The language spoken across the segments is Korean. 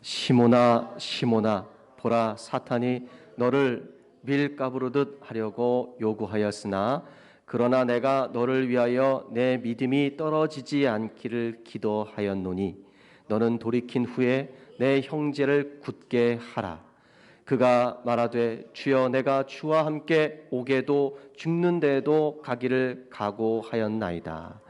시몬아 시몬아 보라 사탄이 너를 밀가부르듯 하려고 요구하였으나 그러나 내가 너를 위하여 내 믿음이 떨어지지 않기를 기도하였노니 너는 돌이킨 후에 내 형제를 굳게 하라. 그가 말하되 주여 내가 주와 함께 오게도 죽는 데에도 가기를 각오하였나이다.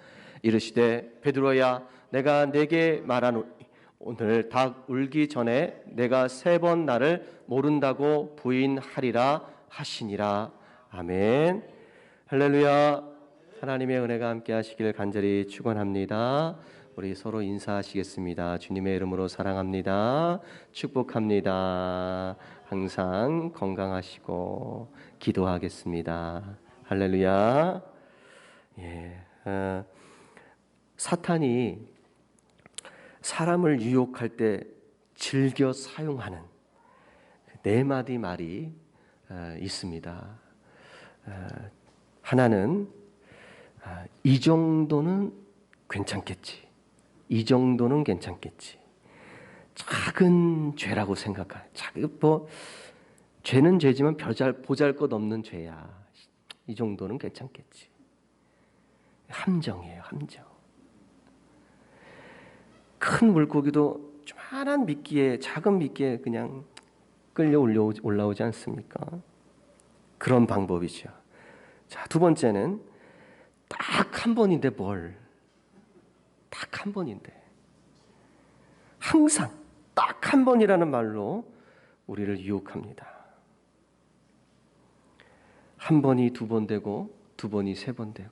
이르시되 베드로야 내가 네게 말하노니 오늘 닭 울기 전에 내가 3번 나를 모른다고 부인하리라 하시니라. 아멘. 할렐루야. 하나님의 은혜가 함께 하시길 간절히 축원합니다. 우리 서로 인사하시겠습니다. 주님의 이름으로 사랑합니다. 축복합니다. 항상 건강하시고 기도하겠습니다. 할렐루야. 사탄이 사람을 유혹할 때 즐겨 사용하는 4마디 말이 있습니다. 하나는 이 정도는 괜찮겠지. 이 정도는 괜찮겠지. 작은 죄라고 생각해. 죄는 죄지만 보잘것없는 죄야. 이 정도는 괜찮겠지. 함정이에요, 함정. 큰 물고기도 조그만한 미끼에, 작은 미끼에 그냥 끌려 올라오지 않습니까? 그런 방법이죠. 자, 2번째는 딱 한 번인데 뭘? 딱 한 번인데. 항상 딱 한 번이라는 말로 우리를 유혹합니다. 한 번이 2번 되고 2번이 3번 되고.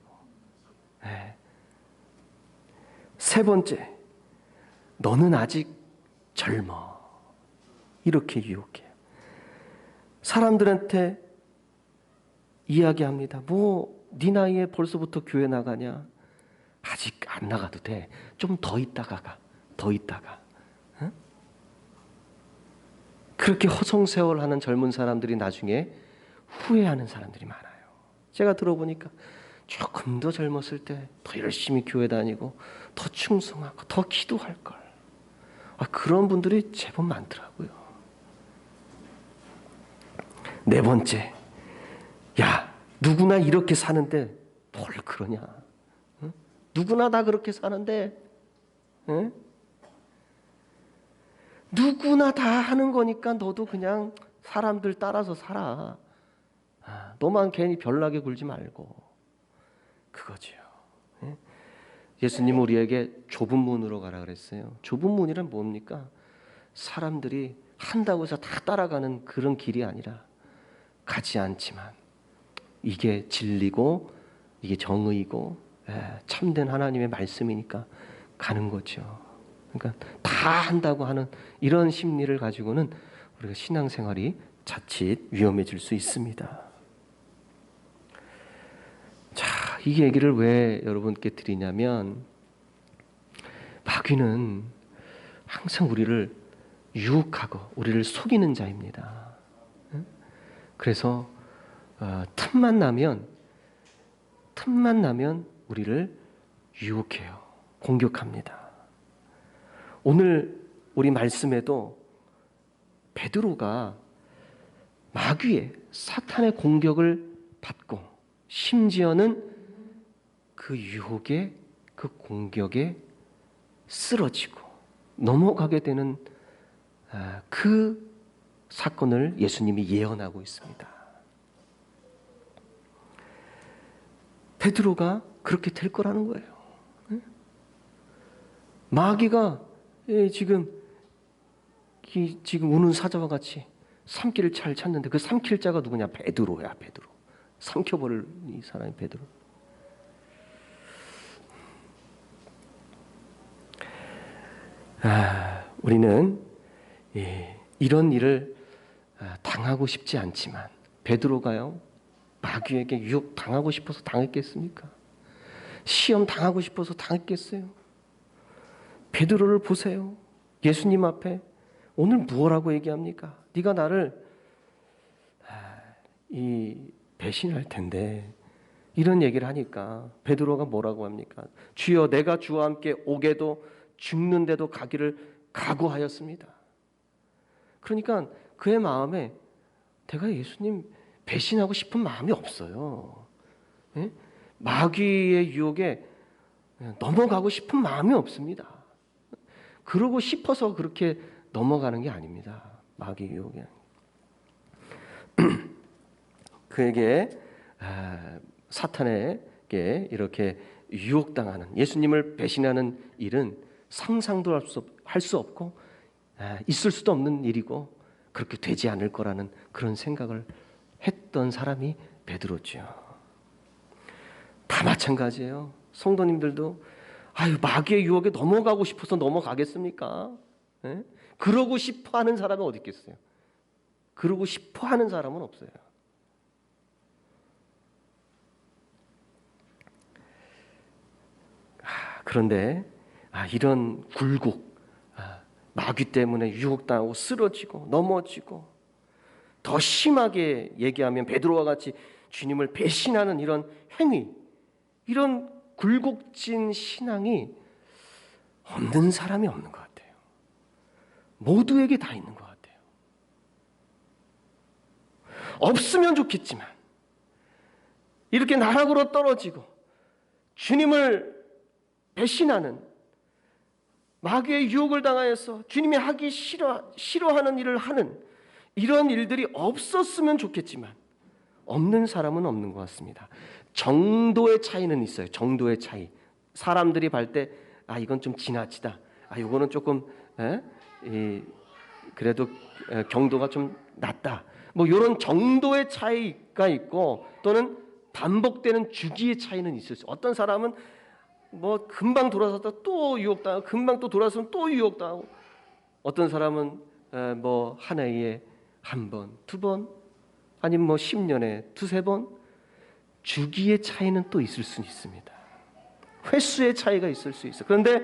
네. 3번째. 너는 아직 젊어. 이렇게 유혹해요. 사람들한테 이야기합니다. 네 나이에 벌써부터 교회 나가냐? 아직 안 나가도 돼. 좀 더 있다가 가. 더 있다가. 응? 그렇게 허송세월하는 젊은 사람들이 나중에 후회하는 사람들이 많아요. 제가 들어보니까 조금 더 젊었을 때 더 열심히 교회 다니고 더 충성하고 더 기도할 걸. 그런 분들이 제법 많더라고요. 4번째, 야 누구나 이렇게 사는데 뭘 그러냐? 응? 누구나 다 그렇게 사는데, 응? 누구나 다 하는 거니까 너도 그냥 사람들 따라서 살아. 너만 괜히 별나게 굴지 말고. 그거지요. 응? 예수님 우리에게 좁은 문으로 가라 그랬어요. 좁은 문이란 뭡니까? 사람들이 한다고 해서 다 따라가는 그런 길이 아니라 가지 않지만 이게 진리고 이게 정의고 참된 하나님의 말씀이니까 가는 거죠. 그러니까 다 한다고 하는 이런 심리를 가지고는 우리가 신앙생활이 자칫 위험해질 수 있습니다. 자, 이 얘기를 왜 여러분께 드리냐면 마귀는 항상 우리를 유혹하고 우리를 속이는 자입니다. 그래서 틈만 나면 우리를 유혹해요. 공격합니다. 오늘 우리 말씀에도 베드로가 마귀의 사탄의 공격을 받고 심지어는 그 유혹에 그 공격에 쓰러지고 넘어가게 되는 그 사건을 예수님이 예언하고 있습니다. 베드로가 그렇게 될 거라는 거예요. 마귀가 지금 우는 사자와 같이 삼킬 잘 찾는데 그 삼킬 자가 누구냐? 베드로야, 베드로. 삼켜버릴 이 사람이 베드로. 우리는 이런 일을 당하고 싶지 않지만 베드로가요, 마귀에게 유혹 당하고 싶어서 당했겠습니까? 시험 당하고 싶어서 당했겠어요? 베드로를 보세요. 예수님 앞에 오늘 무엇라고 얘기합니까? 네가 나를 배신할 텐데 이런 얘기를 하니까 베드로가 뭐라고 합니까? 주여 내가 주와 함께 오게도 죽는데도 가기를 각오하였습니다. 그러니까 그의 마음에 내가 예수님 배신하고 싶은 마음이 없어요. 예? 마귀의 유혹에 넘어가고 싶은 마음이 없습니다. 그러고 싶어서 그렇게 넘어가는 게 아닙니다. 마귀의 유혹에. 그에게 사탄에게 이렇게 유혹당하는, 예수님을 배신하는 일은 상상도 할 수 없고 있을 수도 없는 일이고 그렇게 되지 않을 거라는 그런 생각을 했던 사람이 베드로죠. 다 마찬가지예요. 성도님들도 마귀의 유혹에 넘어가고 싶어서 넘어가겠습니까? 예? 그러고 싶어 하는 사람이 어디 있겠어요? 그러고 싶어 하는 사람은 없어요. 그런데 이런 굴곡, 마귀 때문에 유혹당하고 쓰러지고 넘어지고, 더 심하게 얘기하면 베드로와 같이 주님을 배신하는 이런 행위, 이런 굴곡진 신앙이 없는 사람이 없는 것 같아요. 모두에게 다 있는 것 같아요. 없으면 좋겠지만 이렇게 나락으로 떨어지고 주님을 배신하는, 마귀의 유혹을 당하여서 주님이 하기 싫어하는 일을 하는 이런 일들이 없었으면 좋겠지만 없는 사람은 없는 것 같습니다. 정도의 차이는 있어요. 정도의 차이. 사람들이 볼 때 이건 좀 지나치다. 이거는 조금 그래도 경도가 좀 낮다. 뭐 이런 정도의 차이가 있고, 또는 반복되는 주기의 차이는 있을 수. 어떤 사람은 뭐 금방 돌아섰다 또 유혹당하고, 금방 또 돌아서면 또 유혹당하고, 어떤 사람은 뭐 한 해에 한 번, 두 번, 아니면 뭐 10년에 두세 번, 주기의 차이는 또 있을 수 있습니다. 횟수의 차이가 있을 수 있어. 그런데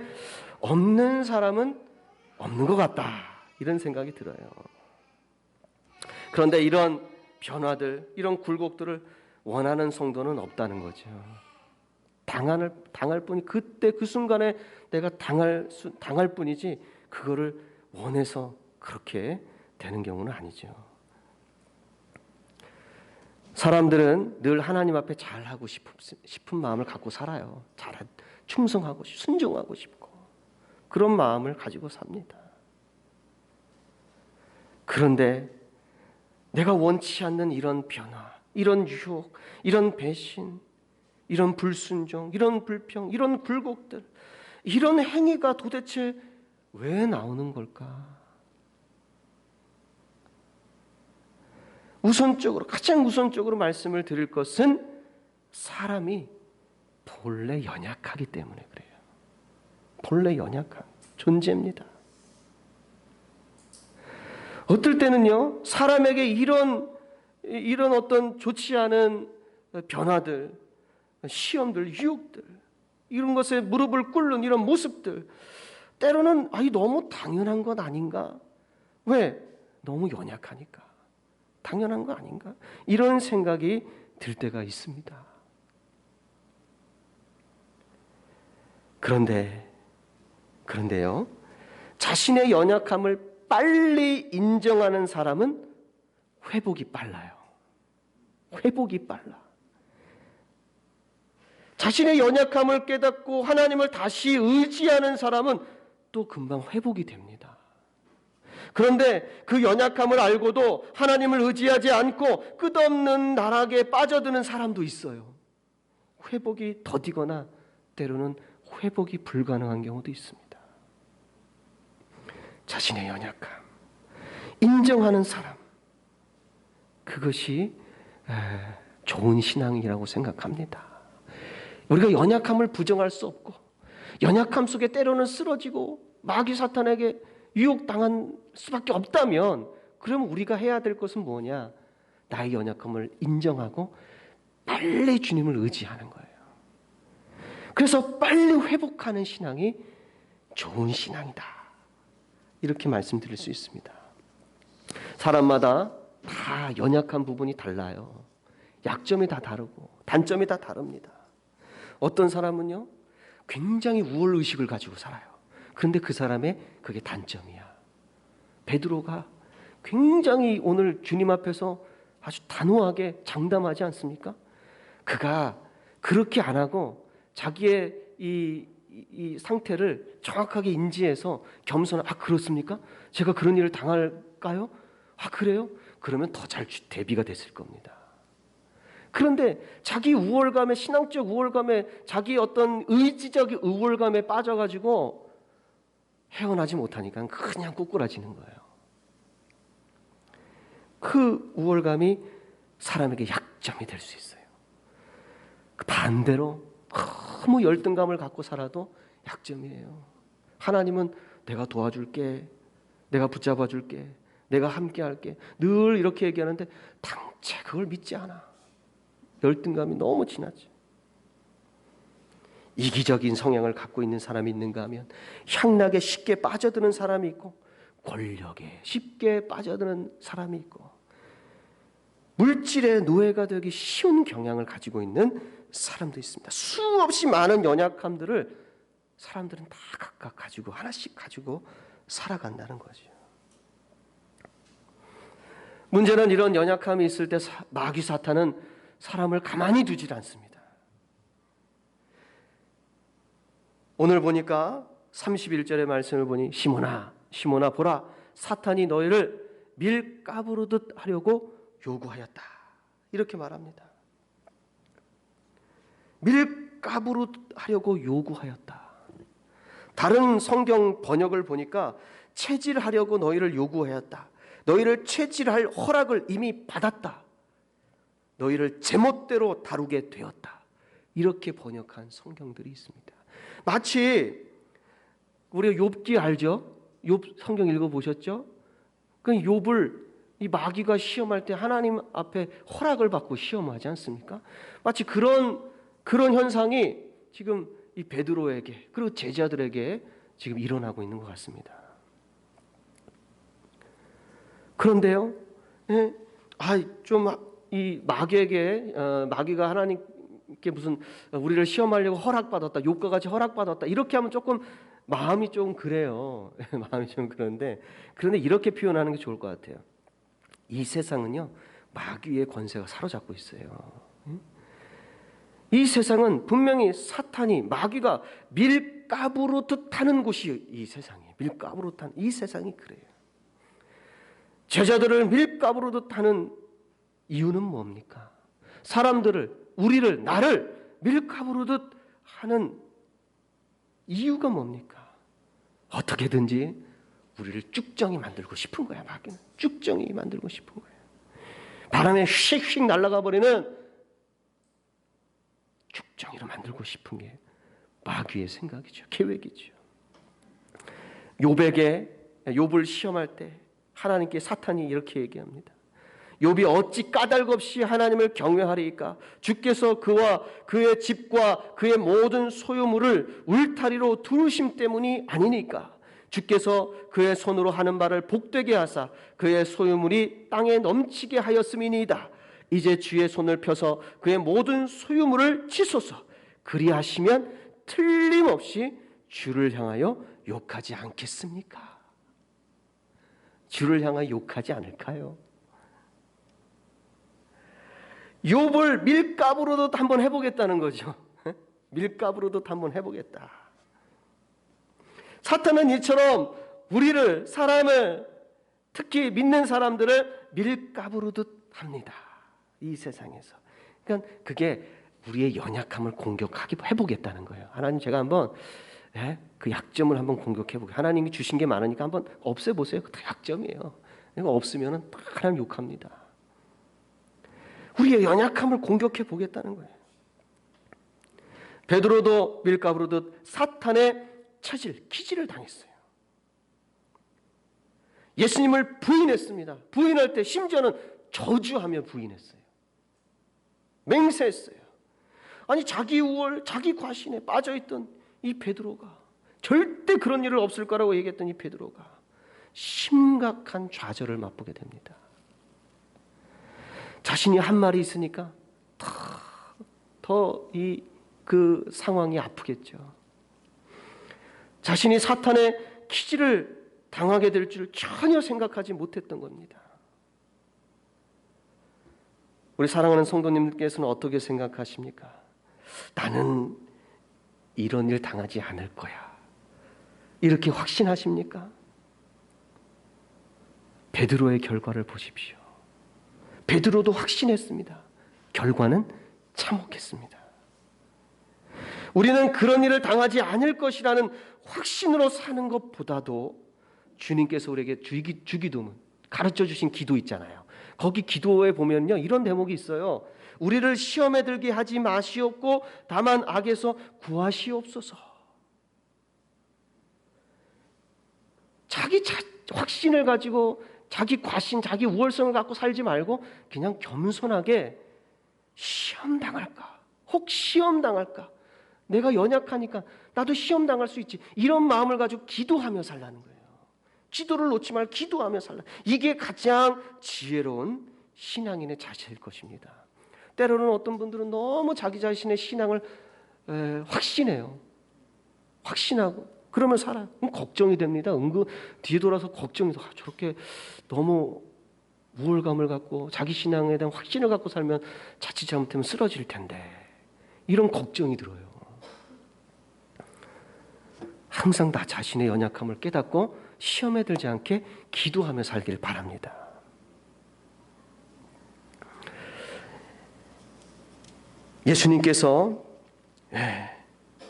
없는 사람은 없는 것 같다, 이런 생각이 들어요. 그런데 이런 변화들, 이런 굴곡들을 원하는 성도는 없다는 거죠. 당할 뿐이, 그때 그 순간에 내가 당할 뿐이지 그거를 원해서 그렇게 되는 경우는 아니죠. 사람들은 늘 하나님 앞에 잘하고 싶은 마음을 갖고 살아요. 충성하고 순종하고 싶고 그런 마음을 가지고 삽니다. 그런데 내가 원치 않는 이런 변화, 이런 유혹, 이런 배신, 이런 불순종, 이런 불평, 이런 굴곡들, 이런 행위가 도대체 왜 나오는 걸까? 가장 우선적으로 말씀을 드릴 것은 사람이 본래 연약하기 때문에 그래요. 본래 연약한 존재입니다. 어떨 때는요, 사람에게 이런 어떤 좋지 않은 변화들, 시험들, 유혹들, 이런 것에 무릎을 꿇는 이런 모습들, 때로는 너무 당연한 것 아닌가? 왜? 너무 연약하니까. 당연한 거 아닌가? 이런 생각이 들 때가 있습니다. 그런데요, 자신의 연약함을 빨리 인정하는 사람은 회복이 빨라요. 회복이 빨라. 자신의 연약함을 깨닫고 하나님을 다시 의지하는 사람은 또 금방 회복이 됩니다. 그런데 그 연약함을 알고도 하나님을 의지하지 않고 끝없는 나락에 빠져드는 사람도 있어요. 회복이 더디거나 때로는 회복이 불가능한 경우도 있습니다. 자신의 연약함 인정하는 사람, 그것이 좋은 신앙이라고 생각합니다. 우리가 연약함을 부정할 수 없고, 연약함 속에 때로는 쓰러지고 마귀 사탄에게 유혹당한 수밖에 없다면, 그러면 우리가 해야 될 것은 뭐냐? 나의 연약함을 인정하고 빨리 주님을 의지하는 거예요. 그래서 빨리 회복하는 신앙이 좋은 신앙이다, 이렇게 말씀드릴 수 있습니다. 사람마다 다 연약한 부분이 달라요. 약점이 다 다르고 단점이 다 다릅니다. 어떤 사람은요, 굉장히 우월의식을 가지고 살아요. 그런데 그 사람의 그게 단점이야. 베드로가 굉장히 오늘 주님 앞에서 아주 단호하게 장담하지 않습니까? 그가 그렇게 안 하고 자기의 이 상태를 정확하게 인지해서 겸손한, 그렇습니까? 제가 그런 일을 당할까요? 그래요? 그러면 더 잘 대비가 됐을 겁니다. 그런데 자기 우월감에, 신앙적 우월감에, 자기 어떤 의지적 우월감에 빠져가지고 헤어나지 못하니까 그냥 꼬꾸라지는 거예요. 그 우월감이 사람에게 약점이 될 수 있어요. 반대로 너무 열등감을 갖고 살아도 약점이에요. 하나님은 내가 도와줄게, 내가 붙잡아 줄게, 내가 함께 할게, 늘 이렇게 얘기하는데 당체 그걸 믿지 않아. 열등감이 너무 지나쳐. 이기적인 성향을 갖고 있는 사람이 있는가 하면 향락에 쉽게 빠져드는 사람이 있고, 권력에 쉽게 빠져드는 사람이 있고, 물질의 노예가 되기 쉬운 경향을 가지고 있는 사람도 있습니다. 수없이 많은 연약함들을 사람들은 다 각각 가지고, 하나씩 가지고 살아간다는 거죠. 문제는 이런 연약함이 있을 때 마귀 사탄은 사람을 가만히 두질 않습니다. 오늘 보니까 31절의 말씀을 보니 시몬아 시몬아 보라, 사탄이 너희를 밀가부르듯 하려고 요구하였다, 이렇게 말합니다. 밀가부르듯 하려고 요구하였다. 다른 성경 번역을 보니까 체질하려고 너희를 요구하였다, 너희를 체질할 허락을 이미 받았다, 너희를 제멋대로 다루게 되었다, 이렇게 번역한 성경들이 있습니다. 마치 우리가 욥기 알죠? 욥 성경 읽어보셨죠? 그 욥을 이 마귀가 시험할 때 하나님 앞에 허락을 받고 시험하지 않습니까? 마치 그런 현상이 지금 이 베드로에게, 그리고 제자들에게 지금 일어나고 있는 것 같습니다. 그런데요, 좀 이 마귀에게, 마귀가 하나님께 무슨 우리를 시험하려고 허락받았다, 욥과 같이 허락받았다, 이렇게 하면 조금 마음이 좀 그래요. 마음이 좀 그런데 이렇게 표현하는 게 좋을 것 같아요. 이 세상은요, 마귀의 권세가 사로잡고 있어요. 이 세상은 분명히 사탄이, 마귀가 밀가부르듯 하는 곳이 이 세상이에요. 밀가부르듯 하는 이 세상이 그래요. 제자들을 밀가부르듯 하는 이유는 뭡니까? 사람들을, 우리를, 나를 밀가부르듯 하는 이유가 뭡니까? 어떻게든지 우리를 쭉정이 만들고 싶은 거야. 마귀는 쭉정이 만들고 싶은 거예요. 바람에 휙휙 날아가 버리는 쭉정이로 만들고 싶은 게 마귀의 생각이죠. 계획이죠. 욥을 시험할 때 하나님께 사탄이 이렇게 얘기합니다. 욥이 어찌 까닭 없이 하나님을 경외하리이까? 주께서 그와 그의 집과 그의 모든 소유물을 울타리로 두르심 때문이 아니니까? 주께서 그의 손으로 하는 바를 복되게 하사 그의 소유물이 땅에 넘치게 하였음이니이다. 이제 주의 손을 펴서 그의 모든 소유물을 치소서. 그리하시면 틀림없이 주를 향하여 욕하지 않겠습니까? 주를 향하여 욕하지 않을까요? 욥을 밀가부르듯 한번 해보겠다는 거죠. 밀가부르듯 한번 해보겠다. 사탄은 이처럼 우리를, 사람을, 특히 믿는 사람들을 밀가부르듯 합니다. 이 세상에서. 그러니까 그게 우리의 연약함을 공격해보겠다는 거예요. 하나님, 제가 한번 그 약점을 한번 공격해보게. 하나님이 주신 게 많으니까 한번 없애보세요. 그 다 약점이에요. 이거 없으면 하나님 욕합니다. 우리의 연약함을 공격해 보겠다는 거예요. 베드로도 밀가부르듯 사탄의 기질을 당했어요. 예수님을 부인했습니다. 부인할 때 심지어는 저주하며 부인했어요. 맹세했어요. 아니, 자기 우월, 자기 과신에 빠져있던 이 베드로가, 절대 그런 일은 없을 거라고 얘기했던 이 베드로가 심각한 좌절을 맛보게 됩니다. 자신이 한 말이 있으니까 더 그 상황이 아프겠죠. 자신이 사탄의 기질을 당하게 될 줄 전혀 생각하지 못했던 겁니다. 우리 사랑하는 성도님들께서는 어떻게 생각하십니까? 나는 이런 일 당하지 않을 거야. 이렇게 확신하십니까? 베드로의 결과를 보십시오. 베드로도 확신했습니다. 결과는 참혹했습니다. 우리는 그런 일을 당하지 않을 것이라는 확신으로 사는 것보다도 주님께서 우리에게 주기도문, 가르쳐 주신 기도 있잖아요. 거기 기도에 보면요, 이런 대목이 있어요. 우리를 시험에 들게 하지 마시옵고 다만 악에서 구하시옵소서. 자기 확신을 가지고 자기 과신, 자기 우월성을 갖고 살지 말고 그냥 겸손하게 시험 당할까? 혹 시험 당할까? 내가 연약하니까 나도 시험 당할 수 있지. 이런 마음을 가지고 기도하며 살라는 거예요. 기도를 놓지 말고 기도하며 살라. 이게 가장 지혜로운 신앙인의 자세일 것입니다. 때로는 어떤 분들은 너무 자기 자신의 신앙을 확신해요. 확신하고 그러면 살아요. 그럼 걱정이 됩니다. 은근 뒤에 돌아서 걱정이 돼. 저렇게 너무 우월감을 갖고 자기 신앙에 대한 확신을 갖고 살면 자칫 잘못하면 쓰러질 텐데, 이런 걱정이 들어요. 항상 나 자신의 연약함을 깨닫고 시험에 들지 않게 기도하며 살길 바랍니다. 예수님께서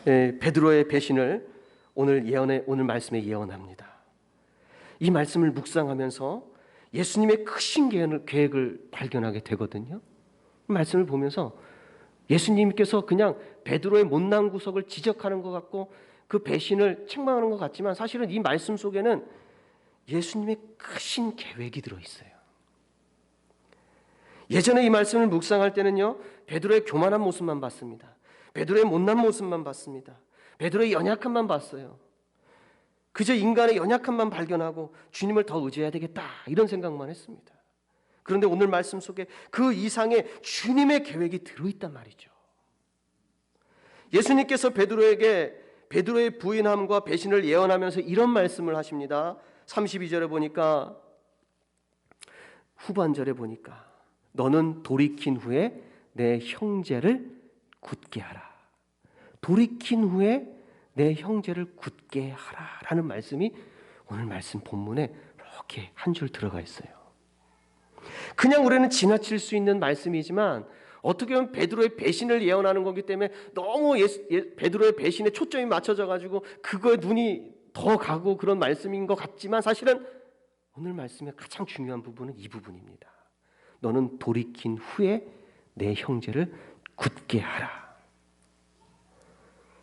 베드로의 배신을 오늘 말씀에 예언합니다. 이 말씀을 묵상하면서 예수님의 크신 계획을 발견하게 되거든요. 이 말씀을 보면서 예수님께서 그냥 베드로의 못난 구석을 지적하는 것 같고 그 배신을 책망하는 것 같지만, 사실은 이 말씀 속에는 예수님의 크신 계획이 들어있어요. 예전에 이 말씀을 묵상할 때는요, 베드로의 교만한 모습만 봤습니다. 베드로의 못난 모습만 봤습니다. 베드로의 연약함만 봤어요. 그저 인간의 연약함만 발견하고 주님을 더 의지해야 되겠다, 이런 생각만 했습니다. 그런데 오늘 말씀 속에 그 이상의 주님의 계획이 들어있단 말이죠. 예수님께서 베드로의 부인함과 배신을 예언하면서 이런 말씀을 하십니다. 32절에 보니까, 후반절에 보니까 너는 돌이킨 후에 내 형제를 굳게 하라. 돌이킨 후에 내 형제를 굳게 하라 라는 말씀이 오늘 말씀 본문에 이렇게 한 줄 들어가 있어요. 그냥 우리는 지나칠 수 있는 말씀이지만 어떻게 보면 베드로의 배신을 예언하는 거기 때문에 너무 베드로의 배신에 초점이 맞춰져 가지고 그거에 눈이 더 가고 그런 말씀인 것 같지만, 사실은 오늘 말씀의 가장 중요한 부분은 이 부분입니다. 너는 돌이킨 후에 내 형제를 굳게 하라.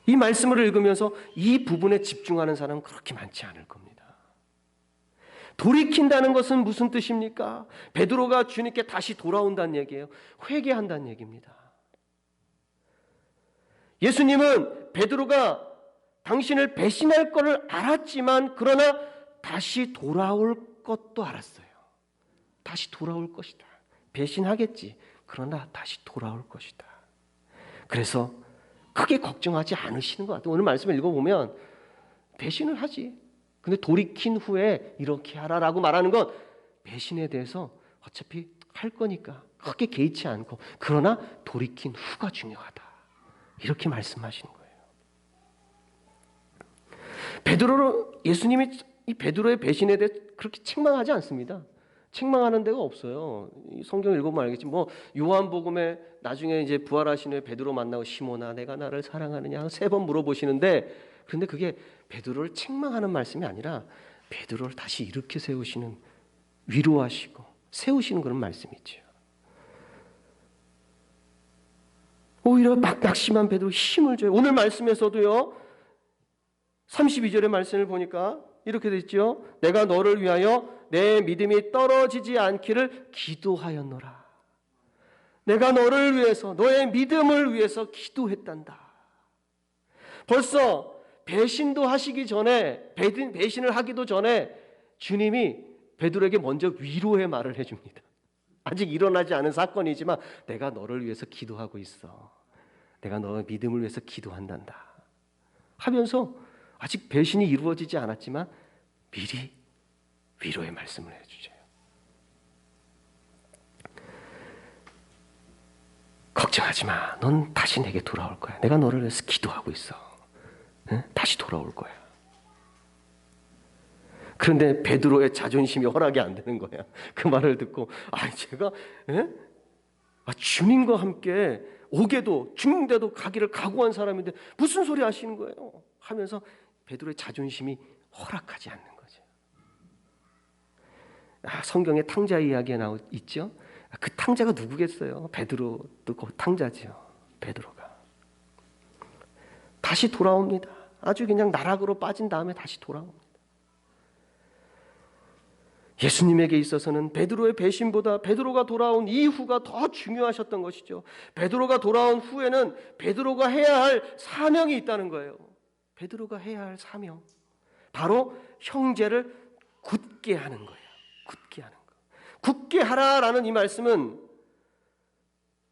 이 말씀을 읽으면서 이 부분에 집중하는 사람은 그렇게 많지 않을 겁니다. 돌이킨다는 것은 무슨 뜻입니까? 베드로가 주님께 다시 돌아온다는 얘기예요. 회개한다는 얘기입니다. 예수님은 베드로가 당신을 배신할 것을 알았지만, 그러나 다시 돌아올 것도 알았어요. 다시 돌아올 것이다. 배신하겠지. 그러나 다시 돌아올 것이다. 그래서 크게 걱정하지 않으시는 것 같아요. 오늘 말씀을 읽어보면 배신을 하지. 근데 돌이킨 후에 이렇게 하라라고 말하는 건 배신에 대해서 어차피 할 거니까 크게 개의치 않고, 그러나 돌이킨 후가 중요하다, 이렇게 말씀하시는 거예요. 예수님이 이 베드로의 배신에 대해 그렇게 책망하지 않습니다. 책망하는 데가 없어요. 성경 읽어보면 알겠지. 요한복음에 나중에 이제 부활하신 후에 베드로 만나고 시몬아 내가 나를 사랑하느냐 3번 물어보시는데, 그런데 그게 베드로를 책망하는 말씀이 아니라 베드로를 다시 일으켜 세우시는, 위로하시고 세우시는 그런 말씀이죠. 오히려 막 낙심한 베드로 힘을 줘요. 오늘 말씀에서도요, 32절의 말씀을 보니까 이렇게 되어 있죠. 내가 너를 위하여 내 믿음이 떨어지지 않기를 기도하였노라. 내가 너를 위해서, 너의 믿음을 위해서 기도했단다. 벌써 배신도 하시기 전에, 배신을 하기도 전에 주님이 베드로에게 먼저 위로의 말을 해줍니다. 아직 일어나지 않은 사건이지만 내가 너를 위해서 기도하고 있어. 내가 너의 믿음을 위해서 기도한단다 하면서, 아직 배신이 이루어지지 않았지만 미리 위로의 말씀을 해주세요. 걱정하지 마. 넌 다시 내게 돌아올 거야. 내가 너를 위해서 기도하고 있어. 응? 다시 돌아올 거야. 그런데 베드로의 자존심이 허락이 안 되는 거야. 그 말을 듣고 제가 주님과 함께 오게도 죽는데도 가기를 각오한 사람인데 무슨 소리 하시는 거예요? 하면서 베드로의 자존심이 허락하지 않는 거죠. 성경에 탕자 이야기가 있죠. 그 탕자가 누구겠어요? 베드로도 그 탕자지요. 베드로가 다시 돌아옵니다. 아주 그냥 나락으로 빠진 다음에 다시 돌아옵니다. 예수님에게 있어서는 베드로의 배신보다 베드로가 돌아온 이후가 더 중요하셨던 것이죠. 베드로가 돌아온 후에는 베드로가 해야 할 사명이 있다는 거예요. 베드로가 해야 할 사명, 바로 형제를 굳게 하는 거예요. 굳게 하는 거. 굳게 하라라는 이 말씀은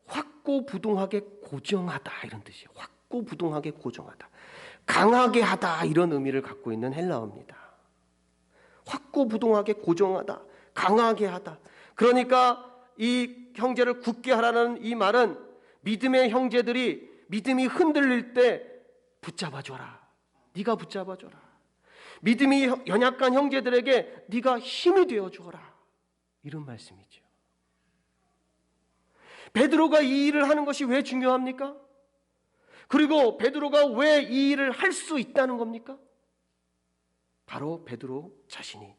확고부동하게 고정하다 이런 뜻이에요. 확고부동하게 고정하다, 강하게 하다 이런 의미를 갖고 있는 헬라어입니다. 확고부동하게 고정하다, 강하게 하다. 그러니까 이 형제를 굳게 하라는 이 말은 믿음의 형제들이 믿음이 흔들릴 때 붙잡아줘라. 네가 붙잡아줘라. 믿음이 연약한 형제들에게 네가 힘이 되어주어라. 이런 말씀이죠. 베드로가 이 일을 하는 것이 왜 중요합니까? 그리고 베드로가 왜 이 일을 할 수 있다는 겁니까? 바로 베드로 자신이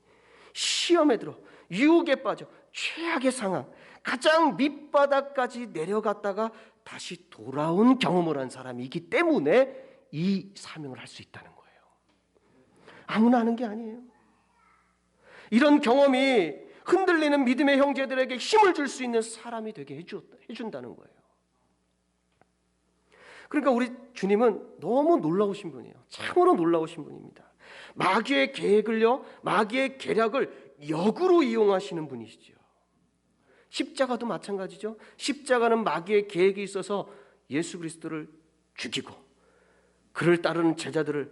시험에 들어 유혹에 빠져 최악의 상황, 가장 밑바닥까지 내려갔다가 다시 돌아온 경험을 한 사람이기 때문에 이 사명을 할 수 있다는 거예요. 아무나 하는 게 아니에요. 이런 경험이 흔들리는 믿음의 형제들에게 힘을 줄 수 있는 사람이 되게 해준다는 거예요. 그러니까 우리 주님은 너무 놀라우신 분이에요. 참으로 놀라우신 분입니다. 마귀의 계획을요, 마귀의 계략을 역으로 이용하시는 분이시죠. 십자가도 마찬가지죠. 십자가는 마귀의 계획이 있어서 예수 그리스도를 죽이고 그를 따르는 제자들을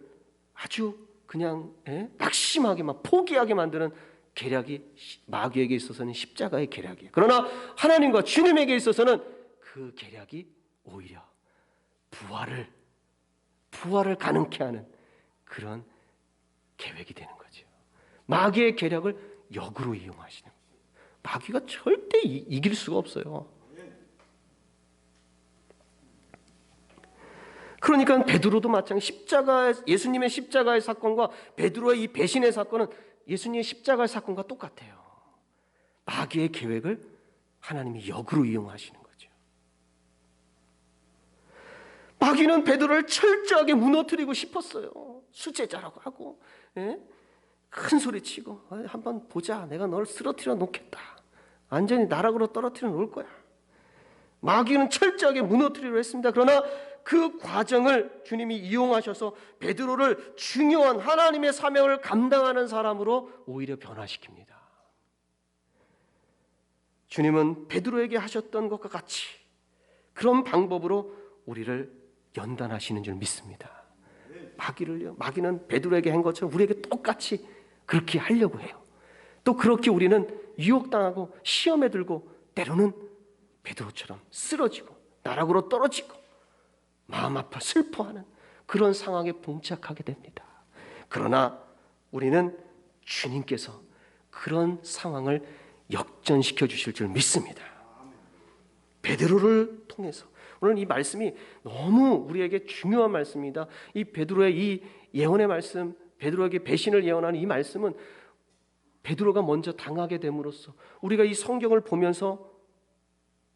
아주 그냥 낙심하게 포기하게 만드는 계략이 마귀에게 있어서는 십자가의 계략이에요. 그러나 하나님과 주님에게 있어서는 그 계략이 오히려 부활을 가능케 하는 그런 계획이 되는 거죠. 마귀의 계략을 역으로 이용하시는 거예요. 마귀가 절대 이길 수가 없어요. 그러니까 베드로도 마찬가지. 예수님의 십자가의 사건과 베드로의 이 배신의 사건은 예수님의 십자가의 사건과 똑같아요. 마귀의 계획을 하나님이 역으로 이용하시는 거죠. 마귀는 베드로를 철저하게 무너뜨리고 싶었어요. 수제자라고 하고 큰 소리치고 한번 보자, 내가 널 쓰러뜨려 놓겠다, 완전히 나락으로 떨어뜨려 놓을 거야. 마귀는 철저하게 무너뜨리려 했습니다. 그러나 그 과정을 주님이 이용하셔서 베드로를 중요한 하나님의 사명을 감당하는 사람으로 오히려 변화시킵니다. 주님은 베드로에게 하셨던 것과 같이 그런 방법으로 우리를 연단하시는 줄 믿습니다. 마귀는 베드로에게 한 것처럼 우리에게 똑같이 그렇게 하려고 해요. 또 그렇게 우리는 유혹당하고 시험에 들고 때로는 베드로처럼 쓰러지고 나락으로 떨어지고 마음 아파 슬퍼하는 그런 상황에 봉착하게 됩니다. 그러나 우리는 주님께서 그런 상황을 역전시켜 주실 줄 믿습니다. 베드로를 통해서 오늘 이 말씀이 너무 우리에게 중요한 말씀입니다. 이 베드로의 이 예언의 말씀, 베드로에게 배신을 예언하는 이 말씀은 베드로가 먼저 당하게 됨으로써 우리가 이 성경을 보면서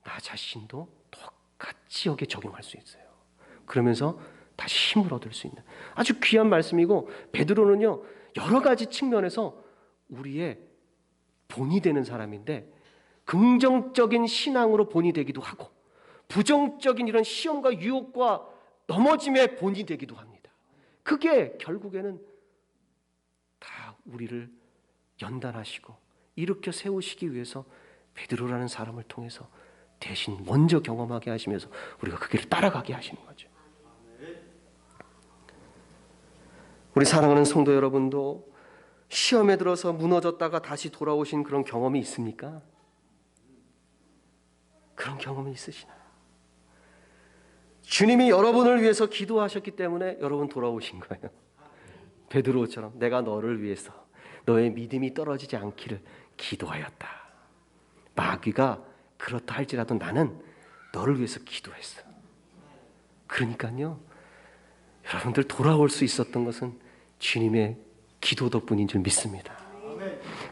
나 자신도 똑같이 여기에 적용할 수 있어요. 그러면서 다시 힘을 얻을 수 있는 아주 귀한 말씀이고, 베드로는요 여러 가지 측면에서 우리의 본이 되는 사람인데 긍정적인 신앙으로 본이 되기도 하고 부정적인 이런 시험과 유혹과 넘어짐의 본이 되기도 합니다. 그게 결국에는 다 우리를 연단하시고 일으켜 세우시기 위해서 베드로라는 사람을 통해서 대신 먼저 경험하게 하시면서 우리가 그 길을 따라가게 하시는 거죠. 우리 사랑하는 성도 여러분도 시험에 들어서 무너졌다가 다시 돌아오신 그런 경험이 있습니까? 그런 경험이 있으시나요? 주님이 여러분을 위해서 기도하셨기 때문에 여러분 돌아오신 거예요. 베드로처럼 내가 너를 위해서 너의 믿음이 떨어지지 않기를 기도하였다. 마귀가 그렇다 할지라도 나는 너를 위해서 기도했어. 그러니까요, 여러분들 돌아올 수 있었던 것은 주님의 기도 덕분인 줄 믿습니다.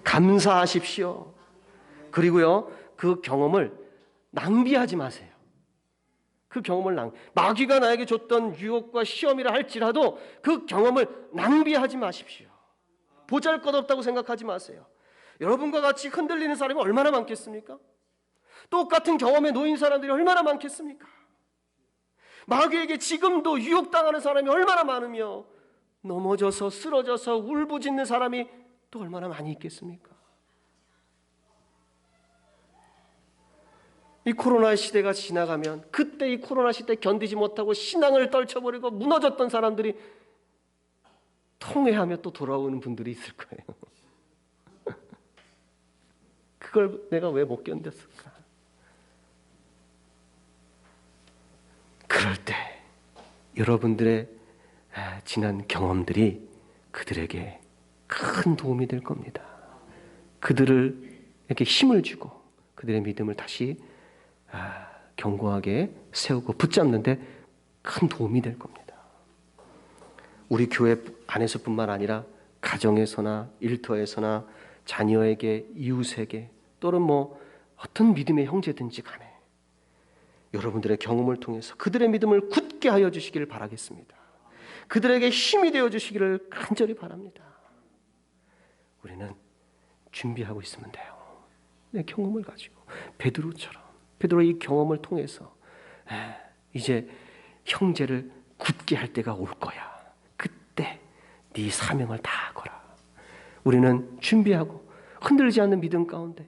감사하십시오. 그리고요, 그 경험을 낭비하지 마세요. 그 경험을 마귀가 나에게 줬던 유혹과 시험이라 할지라도 그 경험을 낭비하지 마십시오. 보잘것없다고 생각하지 마세요. 여러분과 같이 흔들리는 사람이 얼마나 많겠습니까? 똑같은 경험에 놓인 사람들이 얼마나 많겠습니까? 마귀에게 지금도 유혹당하는 사람이 얼마나 많으며 넘어져서 쓰러져서 울부짖는 사람이 또 얼마나 많이 있겠습니까? 이 코로나 시대가 지나가면 그때 이 코로나 시대 견디지 못하고 신앙을 떨쳐버리고 무너졌던 사람들이 통회하며 또 돌아오는 분들이 있을 거예요. 그걸 내가 왜 못 견뎠을까? 그럴 때 여러분들의 지난 경험들이 그들에게 큰 도움이 될 겁니다. 그들에게 힘을 주고 그들의 믿음을 다시 견고하게 세우고 붙잡는데 큰 도움이 될 겁니다. 우리 교회 안에서뿐만 아니라 가정에서나 일터에서나 자녀에게, 이웃에게, 또는 어떤 믿음의 형제든지 간에 여러분들의 경험을 통해서 그들의 믿음을 굳게 하여 주시기를 바라겠습니다. 그들에게 힘이 되어 주시기를 간절히 바랍니다. 우리는 준비하고 있으면 돼요. 내 경험을 가지고 베드로 이 경험을 통해서 이제 형제를 굳게 할 때가 올 거야. 그때 네 사명을 다하거라. 우리는 준비하고 흔들리지 않는 믿음 가운데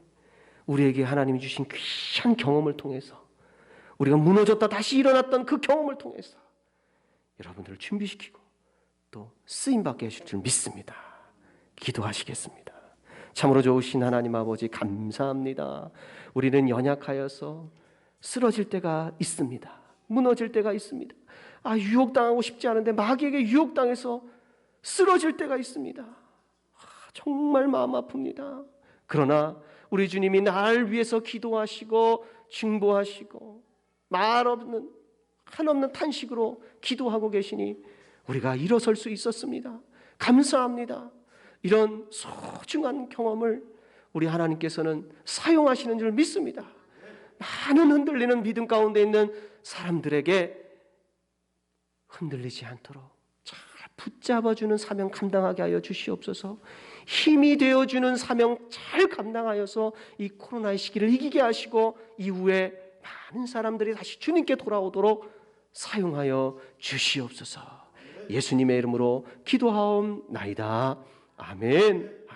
우리에게 하나님이 주신 귀한 경험을 통해서 우리가 무너졌다 다시 일어났던 그 경험을 통해서 여러분들을 준비시키고 또 쓰임받게 해줄 줄 믿습니다. 기도하시겠습니다. 참으로 좋으신 하나님 아버지 감사합니다. 우리는 연약하여서 쓰러질 때가 있습니다. 무너질 때가 있습니다. 유혹당하고 싶지 않은데 마귀에게 유혹당해서 쓰러질 때가 있습니다. 정말 마음 아픕니다. 그러나 우리 주님이 나를 위해서 기도하시고 중보하시고 한없는 탄식으로 기도하고 계시니 우리가 일어설 수 있었습니다. 감사합니다. 이런 소중한 경험을 우리 하나님께서는 사용하시는 줄 믿습니다. 많은 흔들리는 믿음 가운데 있는 사람들에게 흔들리지 않도록 잘 붙잡아주는 사명 감당하게 하여 주시옵소서. 힘이 되어주는 사명 잘 감당하여서 이 코로나의 시기를 이기게 하시고 이후에 많은 사람들이 다시 주님께 돌아오도록 사용하여 주시옵소서. 예수님의 이름으로 기도하옵나이다. 아멘.